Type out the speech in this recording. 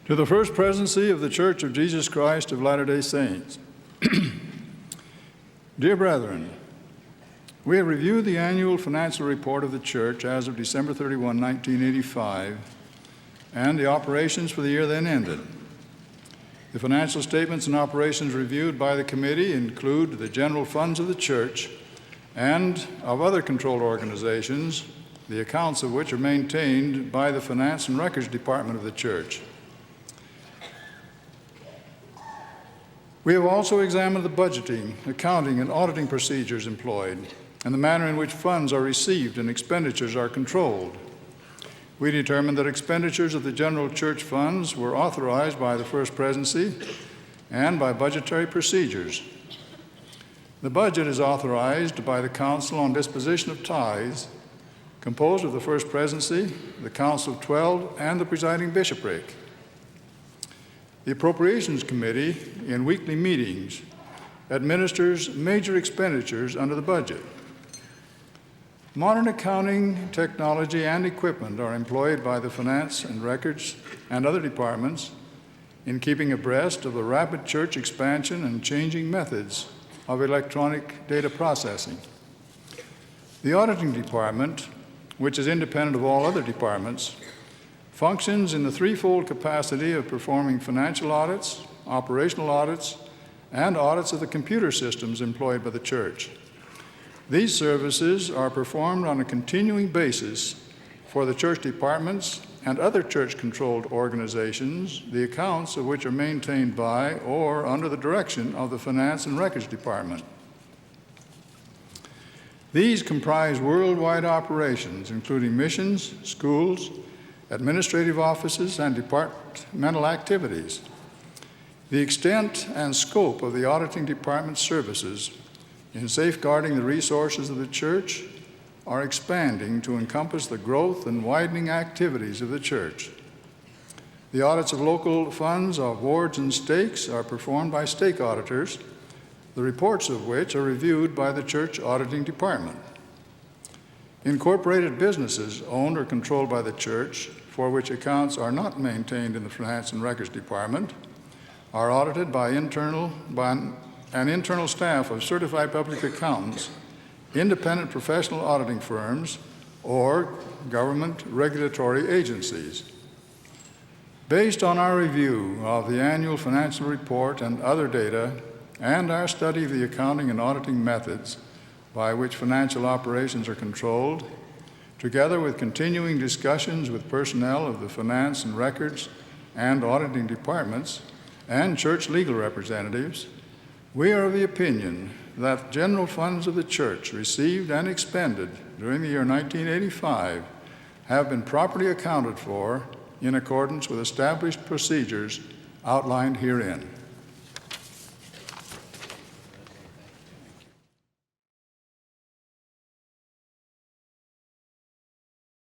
To the First Presidency of the Church of Jesus Christ of Latter-day Saints. Dear brethren, we have reviewed the annual financial report of the Church as of December 31, 1985, and the operations for the year then ended. The financial statements and operations reviewed by the committee include the general funds of the Church and of other controlled organizations, the accounts of which are maintained by the Finance and Records Department of the Church. We have also examined the budgeting, accounting, and auditing procedures employed, and the manner in which funds are received and expenditures are controlled. We determined that expenditures of the general church funds were authorized by the First Presidency and by budgetary procedures. The budget is authorized by the Council on Disposition of Tithes, composed of the First Presidency, the Council of 12, and the presiding bishopric. The Appropriations Committee, in weekly meetings, administers major expenditures under the budget. Modern accounting, technology, and equipment are employed by the Finance and Records and other departments in keeping abreast of the rapid church expansion and changing methods of electronic data processing. The Auditing Department, which is independent of all other departments, functions in the threefold capacity of performing financial audits, operational audits, and audits of the computer systems employed by the church. These services are performed on a continuing basis for the church departments and other church-controlled organizations, the accounts of which are maintained by or under the direction of the Finance and Records Department. These comprise worldwide operations, including missions, schools, administrative offices, and departmental activities. The extent and scope of the Auditing Department's services in safeguarding the resources of the church are expanding to encompass the growth and widening activities of the church. The audits of local funds of wards and stakes are performed by stake auditors, the reports of which are reviewed by the church auditing department. Incorporated businesses owned or controlled by the church, for which accounts are not maintained in the Finance and Records Department, are audited by an internal staff of certified public accountants, independent professional auditing firms, or government regulatory agencies. Based on our review of the annual financial report and other data, and our study of the accounting and auditing methods by which financial operations are controlled, together with continuing discussions with personnel of the Finance and Records and Auditing Departments and church legal representatives, we are of the opinion that general funds of the church received and expended during the year 1985 have been properly accounted for in accordance with established procedures outlined herein.